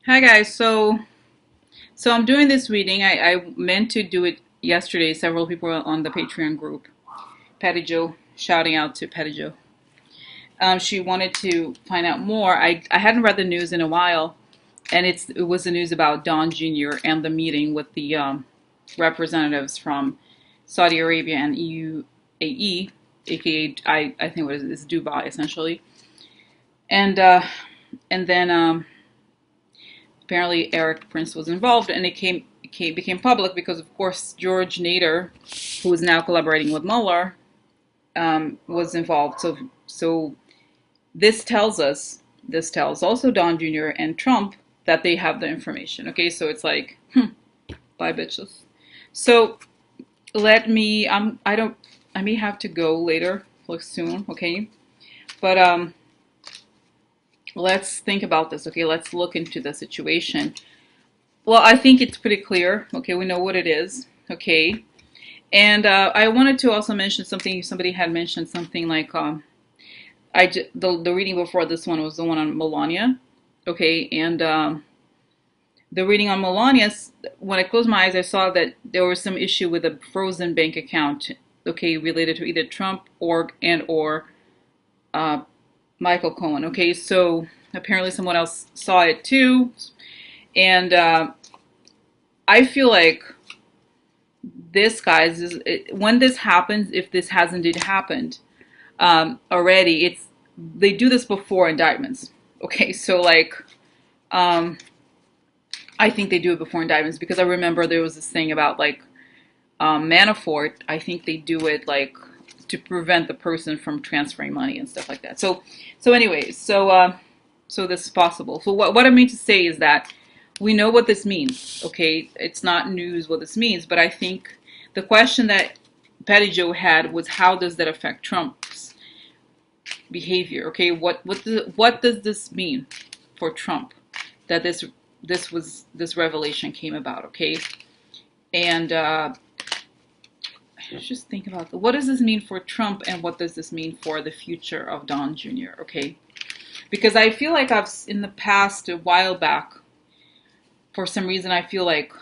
Hi guys, so I'm doing this reading. I meant to do it yesterday. Several people are on the Patreon group. Patty Joe, shouting out to Patty Joe. She wanted to find out more. I hadn't read the news in a while, and it was the news about Don Jr. and the meeting with the representatives from Saudi Arabia and UAE, aka I think what it is Dubai essentially, and uh, and then apparently Erik Prince was involved, and became public because, of course, George Nader, who is now collaborating with Mueller, was involved. So this tells also Don Jr. and Trump that they have the information. Okay, so it's like, bye bitches. So let me. I don't. I may have to go later, like soon. Okay, but let's think about this. Okay, let's look into the situation. Well, I think it's pretty clear. Okay, we know what it is. Okay, and I wanted to also mention something. Somebody had mentioned something like the reading before this one was the one on Melania. Okay, and the reading on Melania. When I closed my eyes, I saw that there was some issue with a frozen bank account. Okay, related to either Trump or uh, Michael Cohen. Okay, so apparently someone else saw it too, and I feel like this, guys, when this happens, if this has indeed happened already, they do this before indictments. Okay, so like, um, I think they do it before indictments because I remember there was this thing about like Manafort. I think they do it like to prevent the person from transferring money and stuff like that. So anyways, so this is possible. So what I mean to say is that we know what this means. Okay, it's not news what this means, but I think the question that Patty Joe had was how does that affect Trump's behavior? Okay, what does this mean for Trump that this revelation came about? Okay, and just think about what does this mean for Trump and what does this mean for the future of Don Jr. Okay, because I feel like I've in the past a while back, for some reason I feel like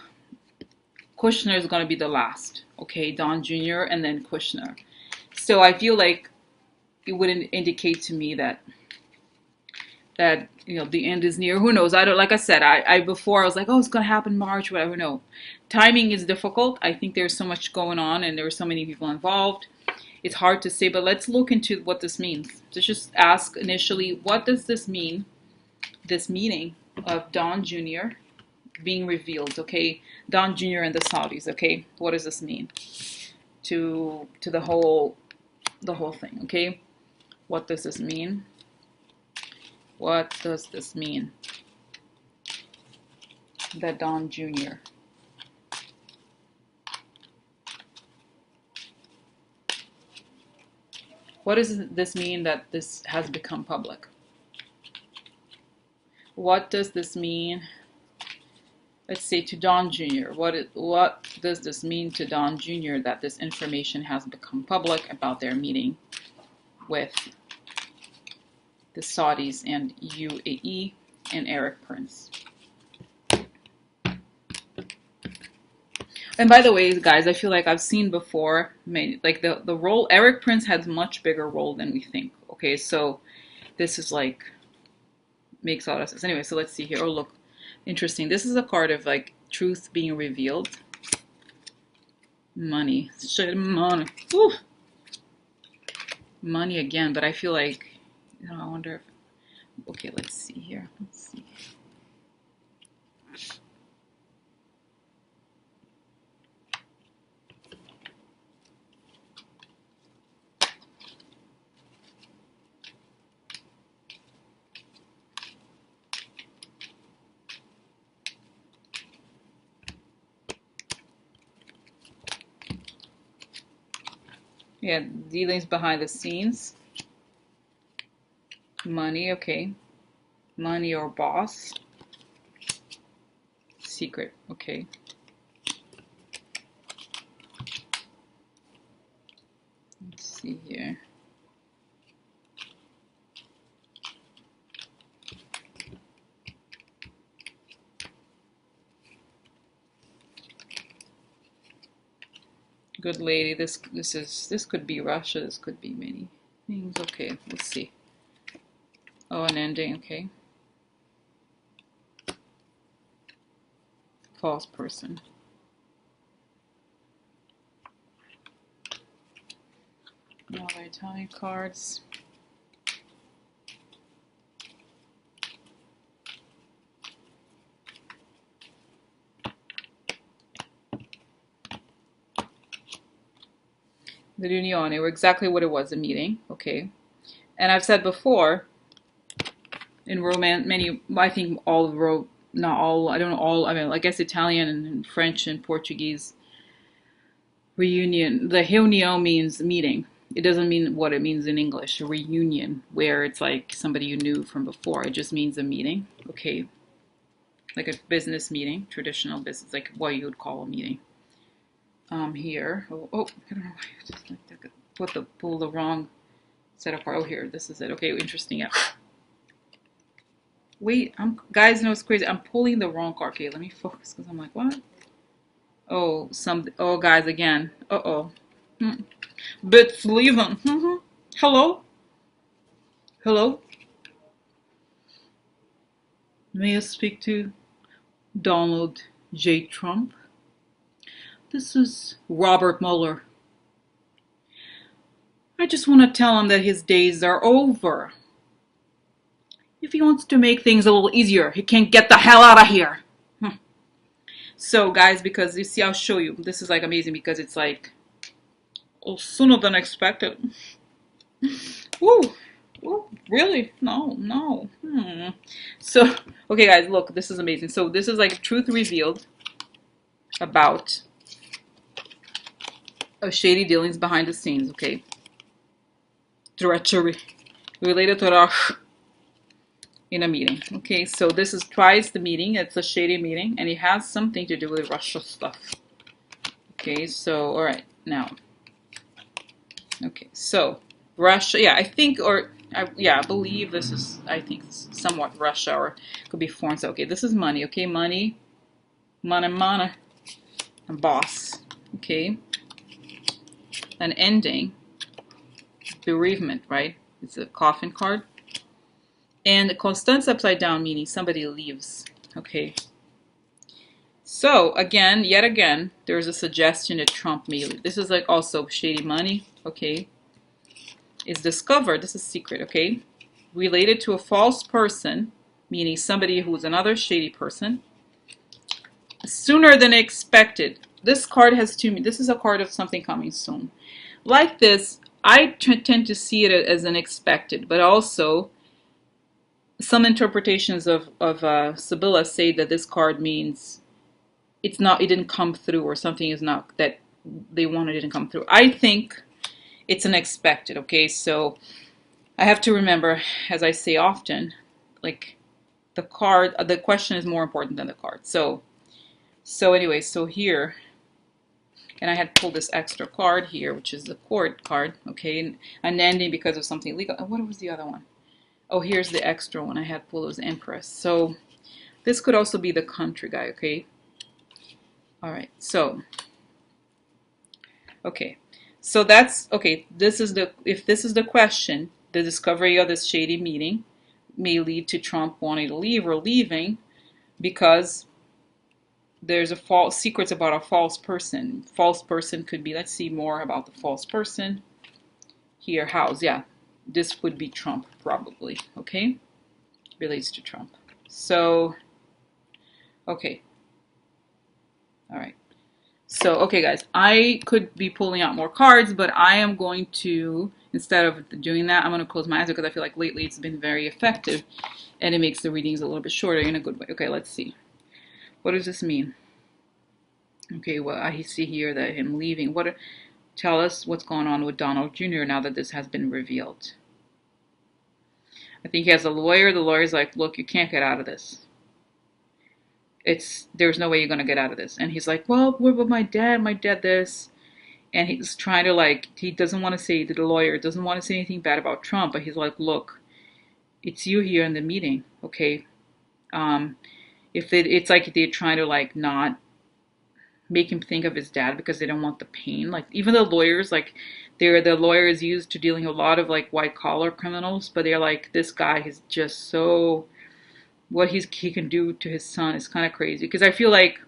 Kushner is going to be the last. Okay, Don Jr. and then Kushner. So I feel like it would indicate to me that the end is near. Who knows? I don't. Like I said, I before I was like, oh, it's gonna happen March, whatever. No, timing is difficult. I think there's so much going on, and there are so many people involved. It's hard to say, but let's look into what this means. Let's just ask initially, what does this mean? This meeting of Don Jr. being revealed. Okay, Don Jr. and the Saudis. Okay, what does this mean to the whole thing? Okay, what does this mean? What does this mean? That Don Jr. What does this mean that this has become public? What does this mean? Let's say to Don Jr. What does this mean to Don Jr. that this information has become public about their meeting with the Saudis and UAE and Erik Prince? And by the way, guys, I feel like I've seen before, like the role, Erik Prince has much bigger role than we think. Okay, so this is like, makes a lot of sense. Anyway, so let's see here. Oh, look, interesting. This is a card of like truth being revealed. Money. Shit, money. Whew. Money again, but I feel like, I wonder if, okay, let's see here. Let's see. Yeah, dealings behind the scenes. Money, okay. Money or boss. Secret, okay. Let's see here. Good lady. This could be Russia. This could be many things. Okay, let's see. Oh, an ending. Okay. False person. Now the Italian cards. The riunione were exactly what it was, a meeting. Okay. And I've said before, in Romance, I think all not all, I don't know all, I mean, I guess Italian and French and Portuguese reunion, the reunião means meeting. It doesn't mean what it means in English, a reunion, where it's like somebody you knew from before. It just means a meeting, okay? Like a business meeting, traditional business, like what you would call a meeting. Here, oh, I don't know why I just pull the wrong set of cards. Oh, here, this is it. Okay, interesting. Yeah. Wait, guys, know it's crazy. I'm pulling the wrong card. Okay, let me focus because I'm like, what? Oh, oh, guys, again. Uh-oh. But leaving. Hello? Hello? May I speak to Donald J. Trump? This is Robert Mueller. I just want to tell him that his days are over. If he wants to make things a little easier, he can get the hell out of here. So, guys, because you see, I'll show you. This is like amazing because it's like, oh, sooner than expected. Woo! Woo! Really? No. So, okay, guys, look, this is amazing. So, this is like truth revealed about shady dealings behind the scenes, okay? Treachery related to Russia in a meeting. Okay, so this is twice the meeting. It's a shady meeting, and it has something to do with Russia stuff. Okay, so, all right, now. Okay, so Russia, yeah, I think, I believe this is, I think, somewhat Russia, or it could be foreign. So, okay, this is money, okay, money, and boss, okay, an ending, bereavement, right? It's a coffin card. And the Constance upside down, meaning somebody leaves, okay. So, yet again, there's a suggestion that Trump may leave. This is like also shady money, okay. Is discovered, this is secret, okay, related to a false person, meaning somebody who's another shady person, sooner than expected. This card has this is a card of something coming soon. Like this, I tend to see it as unexpected, but also some interpretations of Sibylla say that this card means it didn't come through, or something is not, that they wanted didn't come through. I think it's unexpected, okay? So I have to remember, as I say often, like the question is more important than the card. So anyway, so here, and I had pulled this extra card here, which is the court card, okay? And an ending because of something legal. What was the other one? Oh, here's the extra one. I had pulled was Empress. So this could also be the country guy, okay? All right, so, okay. So that's, okay, if this is the question, the discovery of this shady meeting may lead to Trump wanting to leave or leaving because there's secrets about a false person. False person could be, let's see more about the false person. Here, house, yeah. This would be Trump, probably, okay? Relates to Trump. So, okay. All right. So, okay, guys, I could be pulling out more cards, but I am going to, instead of doing that, I'm going to close my eyes because I feel like lately it's been very effective and it makes the readings a little bit shorter in a good way. Okay, let's see. What does this mean? Okay, well, I see here that him leaving. Tell us what's going on with Donald Jr. now that this has been revealed. I think he has a lawyer. The lawyer's like, look, you can't get out of this. There's no way you're going to get out of this. And he's like, well, what about my dad this. And he's trying to, like, he doesn't want to say, the lawyer doesn't want to say anything bad about Trump, but he's like, look, it's you here in the meeting, okay? It's like they're trying to, like, not make him think of his dad because they don't want the pain. Like even the lawyers, like they're the lawyers used to dealing with a lot of like white collar criminals, but they're like this guy is just so what he can do to his son is kind of crazy because I feel like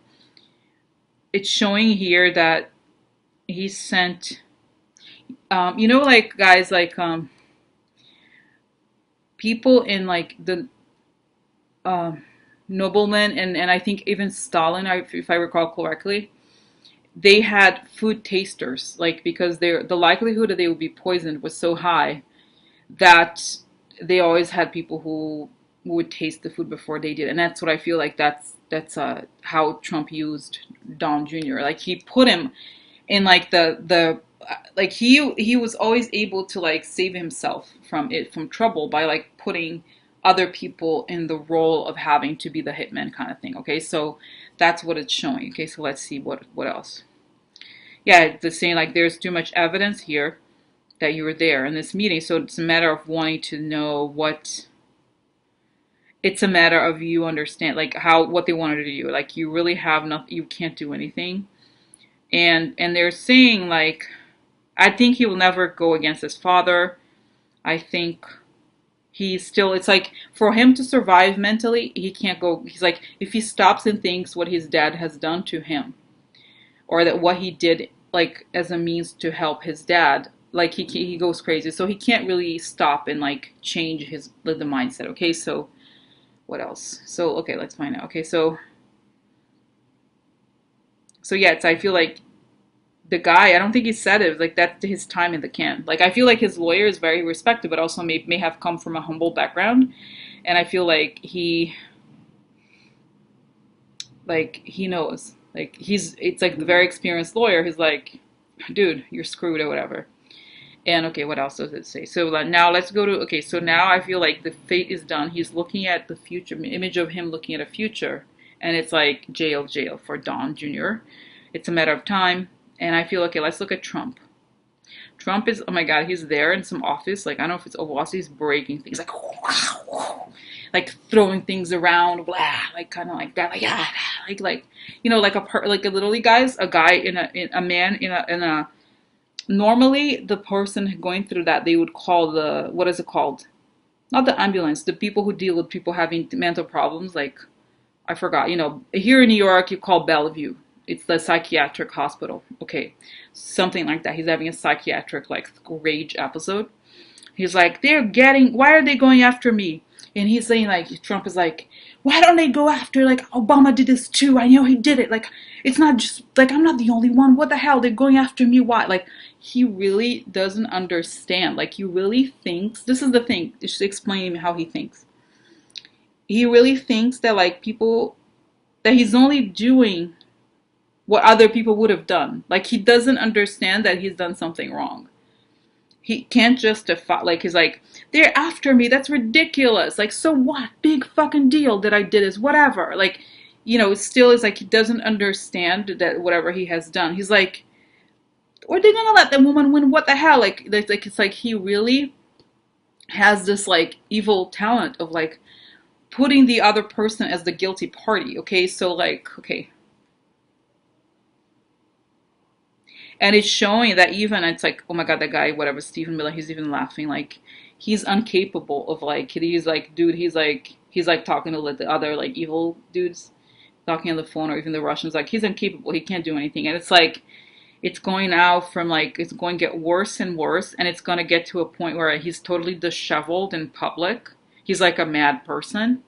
it's showing here that he sent like guys like people in like the um noblemen and I think even Stalin, if I recall correctly, they had food tasters, like because the likelihood that they would be poisoned was so high that they always had people who would taste the food before they did, and that's what I feel like that's how Trump used Don Jr. Like he put him in like the like he was always able to like save himself from trouble by like putting other people in the role of having to be the hitman kind of thing. Okay, so that's what it's showing. Okay, so let's see what else. Yeah, it's saying like there's too much evidence here that you were there in this meeting, so it's a matter of wanting to know what. It's a matter of you understand like how what they wanted to do. Like you really have nothing. You can't do anything, and they're saying like I think he will never go against his father. I think he's still, it's like for him to survive mentally, he can't go. He's like, if he stops and thinks what his dad has done to him, or that what he did, like as a means to help his dad, like he goes crazy. So he can't really stop and like change the mindset. Okay, so what else? So, okay, let's find out. Okay, so yeah, I feel like the guy, I don't think he said it. Like that's his time in the can. Like I feel like his lawyer is very respected, but also may have come from a humble background, and I feel like he knows. Like it's like the very experienced lawyer. He's like, dude, you're screwed or whatever. And okay, what else does it say? So now let's go to okay. So now I feel like the fate is done. He's looking at the future image of him looking at a future, and it's like jail for Don Jr. It's a matter of time. And I feel okay. Let's look at Trump. Trump is, oh my God, he's there in some office. Like, I don't know if it's Oval Office, he's breaking things, like throwing things around, blah, like kind of like that, like, yeah, like a literally, guys, a guy a man in a, normally the person going through that, they would call what is it called? Not the ambulance, the people who deal with people having mental problems, like, I forgot, here in New York, you call Bellevue. It's the psychiatric hospital. Okay, something like that. He's having a psychiatric like rage episode. He's like, why are they going after me? And he's saying like, Trump is like, why don't they go after, like, Obama did this too. I know he did it. Like, it's not just like, I'm not the only one. What the hell? They're going after me. Why? Like, he really doesn't understand. Like, he really thinks, this is the thing. It's explaining how he thinks. He really thinks that like that he's only doing what other people would have done. Like he doesn't understand that he's done something wrong. He can't justify, like he's like, they're after me, that's ridiculous. Like, so what? Big fucking deal that I did is whatever. Like, it still is like he doesn't understand that whatever he has done. He's like, or they're gonna let the woman win, what the hell? Like it's like he really has this like evil talent of like putting the other person as the guilty party. Okay, so like, okay, and it's showing that even it's like, oh my God, that guy, whatever, Stephen Miller, he's even laughing like he's incapable of like, he's like, dude, he's like talking to like the other like evil dudes talking on the phone, or even the Russians, like he's incapable, he can't do anything. And it's like it's going out from like, it's going to get worse and worse, and it's going to get to a point where he's totally disheveled in public. He's like a mad person.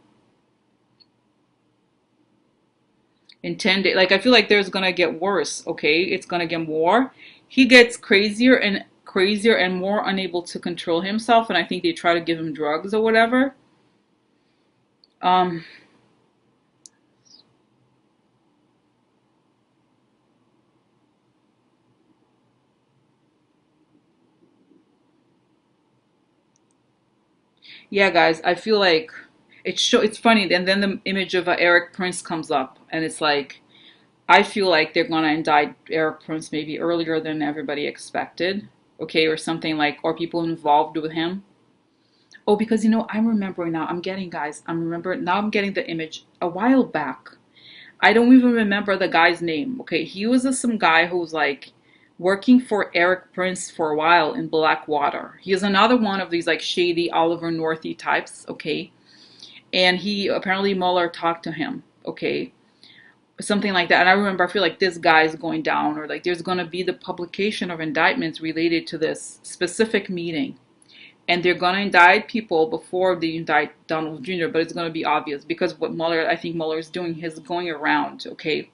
In 10 days, like I feel like there's gonna get worse. Okay, it's gonna get more. He gets crazier and more unable to control himself, and I think they try to give him drugs or whatever. um yeah, guys, I feel like it's funny, and then the image of Erik Prince comes up, and it's like I feel like they're gonna indict Erik Prince maybe earlier than everybody expected. Okay, or something like, or people involved with him. Oh, because I'm remembering now. I'm getting, guys. I'm remembering now. I'm getting the image a while back. I don't even remember the guy's name. Okay, he was some guy who was like working for Erik Prince for a while in Blackwater. He is another one of these like shady Oliver Northy types. Okay, and he apparently Mueller talked to him. Okay, something like that. And I remember, I feel like this guy is going down, or like there's going to be the publication of indictments related to this specific meeting. And they're going to indict people before they indict Donald Jr., but it's going to be obvious because what Mueller, I think Mueller is doing, he's going around, okay?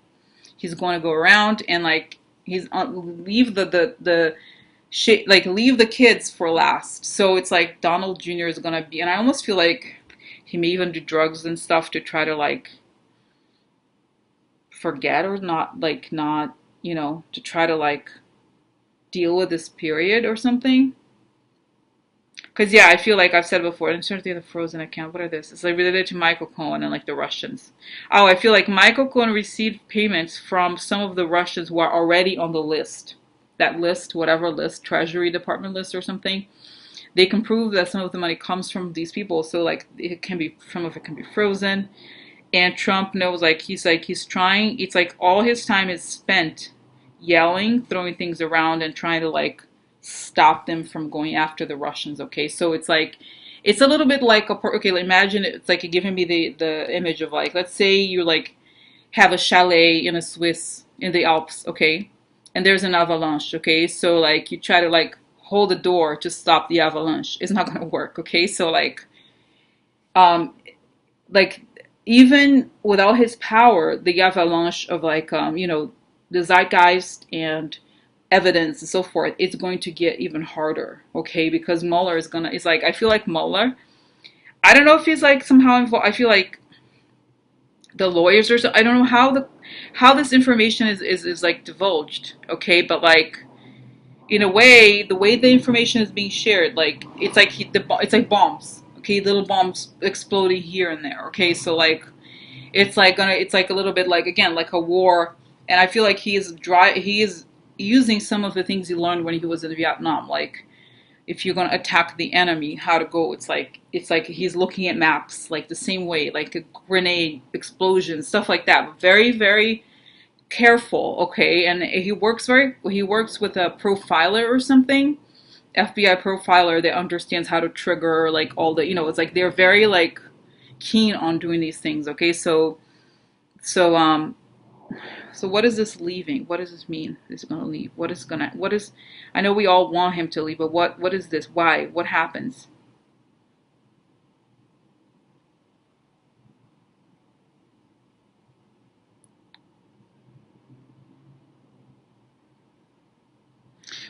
He's going to go around and like, he's leave the shit, like leave the kids for last. So it's like Donald Jr. is going to be, and I almost feel like he may even do drugs and stuff to try to like forget or not, like not, to try to like deal with this period or something. Because yeah, I feel like I've said before, in terms of the frozen account, what are this? It's like related to Michael Cohen and like the Russians. Oh, I feel like Michael Cohen received payments from some of the Russians who are already on the list. That list, whatever list, Treasury Department list or something. They can prove that some of the money comes from these people. So like it can be, some of it can be frozen. And Trump knows, he's trying. It's like all his time is spent yelling, throwing things around, and trying to like stop them from going after the Russians. Okay, so it's like it's a little bit like okay. Like imagine it's like giving me the image of like, let's say you like have a chalet in a Swiss in the Alps. Okay, and there's an avalanche. Okay, so like you try to like hold the door to stop the avalanche. It's not gonna work. Okay, so um like even without his power, the avalanche of like the zeitgeist and evidence and so forth, it's going to get even harder. Okay, because Mueller is gonna. It's like I feel like Mueller. I don't know if he's like somehow involved. I feel like the lawyers or so. I don't know how this information is like divulged. Okay, but like in a way, the way the information is being shared, like it's like it's like bombs. Okay, little bombs exploding here and there. Okay, so like it's like a little bit like again like a war, and I feel like he is using some of the things he learned when he was in Vietnam, like if you're gonna attack the enemy, how to go. It's like he's looking at maps like the same way, like a grenade explosion, stuff like that. Very, very careful. Okay, and he works with a profiler or something, FBI profiler that understands how to trigger like all the it's like they're very like keen on doing these things. Okay, so so what is this leaving? What does this mean? Is it gonna leave? What is I know we all want him to leave, but what is this? Why? What happens?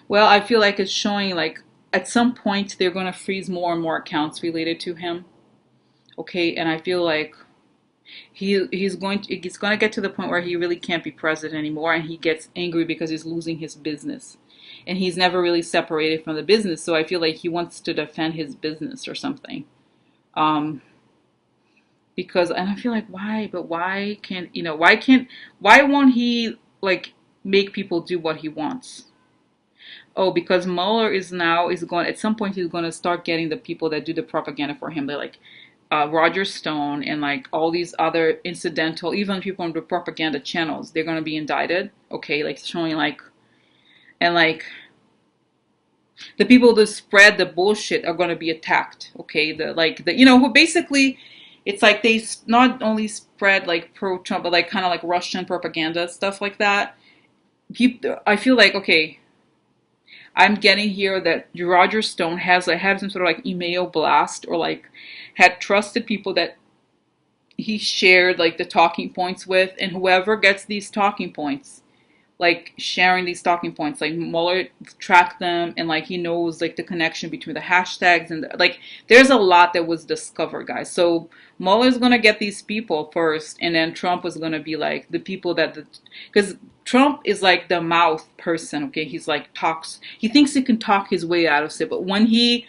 Well, I feel like it's showing like at some point they're gonna freeze more and more accounts related to him. Okay, and I feel like he's going to get to the point where he really can't be president anymore, and he gets angry because he's losing his business, and he's never really separated from the business. So I feel like he wants to defend his business or something. Um, because and I feel like why, but why won't he like make people do what he wants? Oh, because Mueller is going at some point he's going to start getting the people that do the propaganda for him. They're like Roger Stone and like all these other incidental, even people on the propaganda channels. They're going to be indicted. Okay, like showing like and like the people that spread the bullshit are going to be attacked. Okay, who basically it's like they not only spread like pro Trump but like kind of like Russian propaganda stuff like that. I feel like okay, I'm getting here that Roger Stone had some sort of like email blast or like had trusted people that he shared like the talking points with, and whoever gets these talking points, like sharing these talking points, like Mueller tracked them, and like he knows like the connection between the hashtags and like there's a lot that was discovered, guys. So Mueller's gonna get these people first, and then Trump was gonna be like the people because Trump is like the mouth person. Okay, he's like talks. He thinks he can talk his way out of it, but when he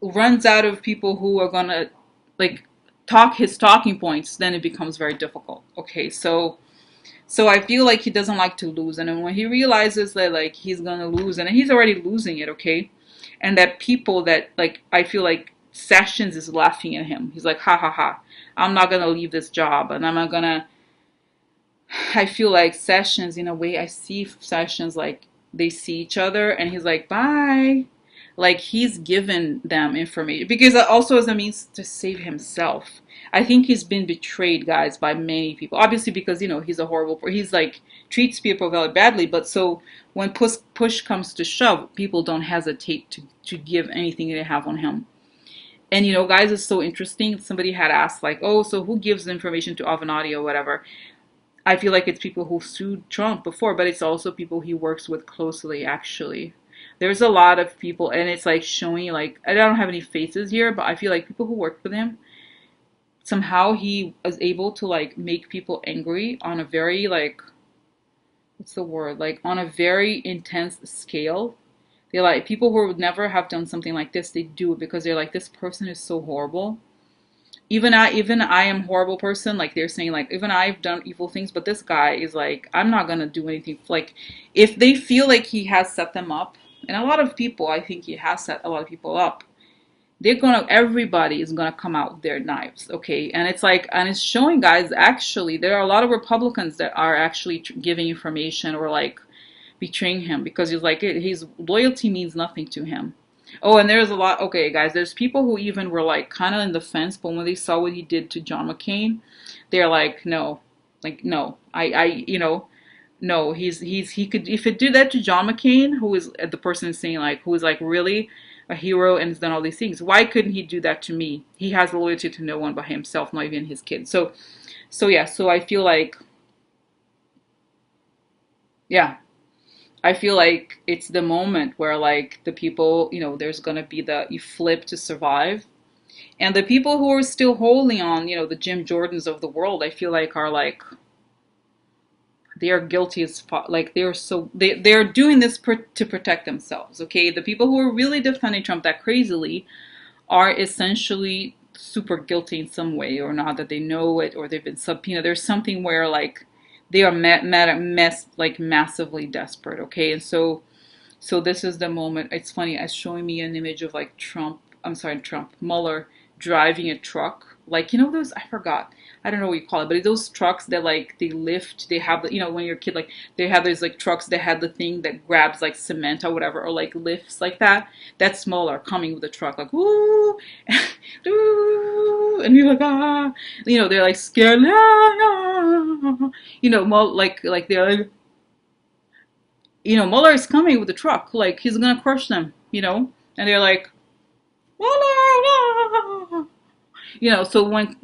runs out of people who are gonna like talk his talking points, then it becomes very difficult. Okay, so I feel like he doesn't like to lose, and then when he realizes that like he's gonna lose, and he's already losing it, okay, and that people that like I feel like Sessions is laughing at him. He's like, ha ha ha, I'm not gonna leave this job, and I'm not gonna I feel like Sessions, in a way, I see Sessions like they see each other and he's like, bye. Like he's given them information because also as a means to save himself. I think he's been betrayed, guys, by many people. Obviously, because he's a horrible. He's like treats people very badly. But so when push comes to shove, people don't hesitate to give anything they have on him. And guys, it's so interesting. Somebody had asked like, oh, so who gives information to Avenatti or whatever? I feel like it's people who sued Trump before, but it's also people he works with closely, actually. There's a lot of people, and it's like showing, like, I don't have any faces here, but I feel like people who work with him, somehow he was able to, like, make people angry on a very, like, what's the word? Like, on a very intense scale. They're like, people who would never have done something like this, they do it because they're like, this person is so horrible. Even I am a horrible person, like they're saying, like even I've done evil things, but this guy is like, I'm not gonna do anything. Like if they feel like he has set them up, and a lot of people, I think he has set a lot of people up, everybody is gonna come out with their knives, okay? And it's like, and it's showing, guys, actually there are a lot of Republicans that are actually giving information or like betraying him because he's like, his loyalty means nothing to him. Oh, and there's a lot. Okay, guys, there's people who even were like kind of in the fence, but when they saw what he did to John McCain, they're like, no, no, he could, if it did that to John McCain, who is the person saying like, who is like really a hero and has done all these things, why couldn't he do that to me? He has loyalty to no one but himself, not even his kids. So yeah, so I feel like, yeah, I feel like it's the moment where like the people, there's gonna be you flip to survive. And the people who are still holding on, the Jim Jordans of the world, I feel like are like, they are guilty as like they're doing this to protect themselves. Okay, the people who are really defending Trump that crazily are essentially super guilty in some way, or not that they know it, or they've been subpoenaed. There's something where like they are like massively desperate. Okay, and so this is the moment. It's funny. It's showing me an image of like Trump. I'm sorry, Trump. Mueller driving a truck. Like those. I forgot. I don't know what you call it, but those trucks that like they lift. They have when you're a kid, like they have those like trucks that had the thing that grabs like cement or whatever, or like lifts like that. That's Mueller coming with a truck, like woo, and you're like ah. They're like scared. Ah, ah. Like they're like, Mueller is coming with the truck, like he's gonna crush them, and they're like, Mueller, so when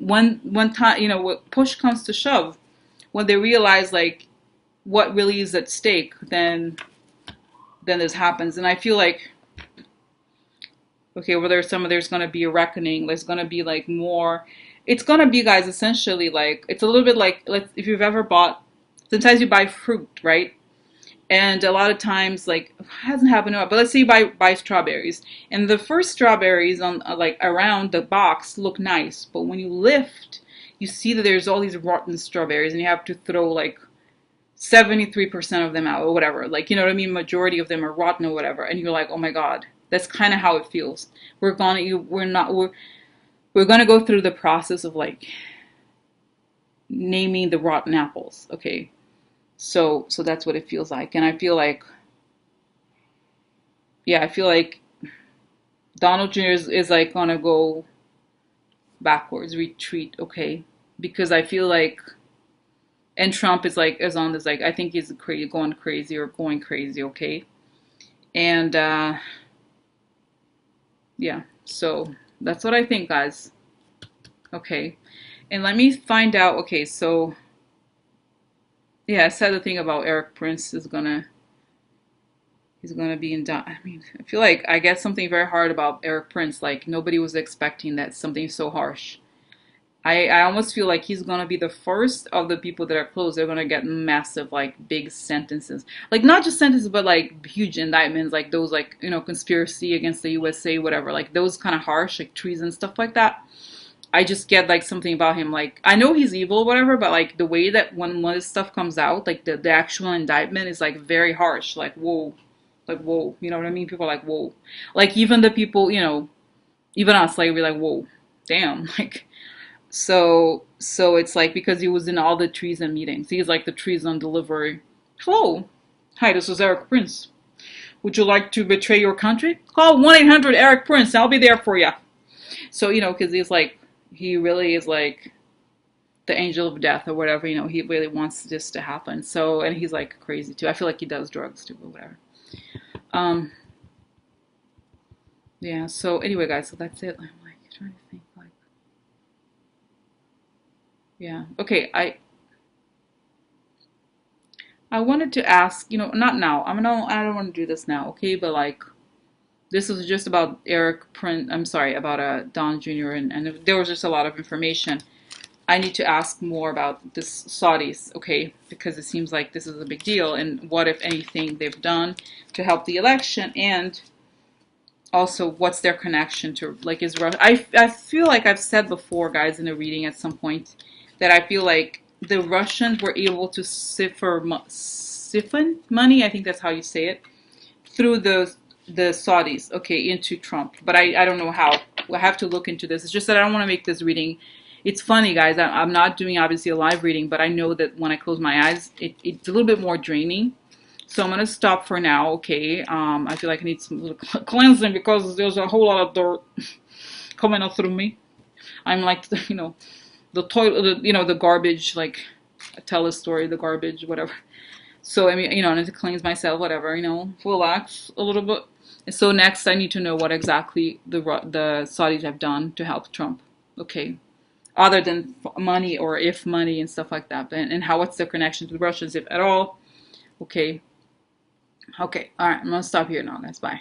time, when push comes to shove, when they realize like what really is at stake, then this happens, and I feel like, okay, well, there's gonna be a reckoning. There's gonna be like more. It's gonna be, guys, essentially like it's a little bit like if you've ever bought. Sometimes you buy fruit, right? And a lot of times, like, it hasn't happened a lot, but let's say you buy strawberries, and the first strawberries on like around the box look nice, but when you lift, you see that there's all these rotten strawberries, and you have to throw like 73% of them out or whatever. Like, you know what I mean? Majority of them are rotten or whatever, and you're like, oh my god, that's kind of how it feels. We're gonna go through the process of like naming the rotten apples, okay? So that's what it feels like. And I feel like, yeah, I feel like Donald Jr. is like gonna go backwards, retreat, okay? Because I feel like, and Trump is on this, like, I think he's going crazy or going crazy, okay? And yeah, so that's what I think, guys. Okay. And let me find out, okay, so yeah, I said the thing about Erik Prince he's gonna be in. I mean, I feel like I get something very hard about Erik Prince. Like nobody was expecting that something so harsh. I almost feel like he's gonna be the first of the people that are close. They're gonna get massive, like big sentences. Like not just sentences, but like huge indictments, like those, like conspiracy against the USA, whatever. Like those kind of harsh, like treason stuff like that. I just get like something about him. Like I know he's evil, whatever, but like the way that when this stuff comes out, like the actual indictment is like very harsh. Like whoa, you know what I mean? People are like whoa, like even the people, even us, like we're like whoa, damn, like. So it's like because he was in all the treason meetings, he's like the treason delivery. Hello, hi, this is Erik Prince. Would you like to betray your country? Call 1-800 Erik Prince. I'll be there for you. So because he's like, he really is like the angel of death or whatever. He really wants this to happen. So, and he's like crazy too. I feel like he does drugs too, or whatever. Um, yeah. So anyway, guys, so that's it. I'm like trying to think, like, yeah. Okay, I wanted to ask, not now. I don't want to do this now, okay? But like, this was just about Erik Prince. I'm sorry, about Don Jr. and there was just a lot of information. I need to ask more about this Saudis, okay? Because it seems like this is a big deal, and what, if anything, they've done to help the election, and also what's their connection to, like, is Russia. I feel like I've said before, guys, in a reading at some point, that I feel like the Russians were able to siphon money, I think that's how you say it, through the Saudis, okay, into Trump. But I don't know how. I have to look into this. It's just that I don't want to make this reading. It's funny, guys. I'm not doing obviously a live reading, but I know that when I close my eyes, it's a little bit more draining. So I'm gonna stop for now, okay? I feel like I need some little cleansing because there's a whole lot of dirt coming up through me. I'm like, the toilet, the garbage. Like, I tell a story, the garbage, whatever. So I mean, I need to cleanse myself, whatever, relax a little bit. So next, I need to know what exactly the Saudis have done to help Trump, okay? Other than money or if money and stuff like that, and what's their connection to the Russians, if at all, okay? Okay, all right, I'm gonna stop here now, guys. Bye.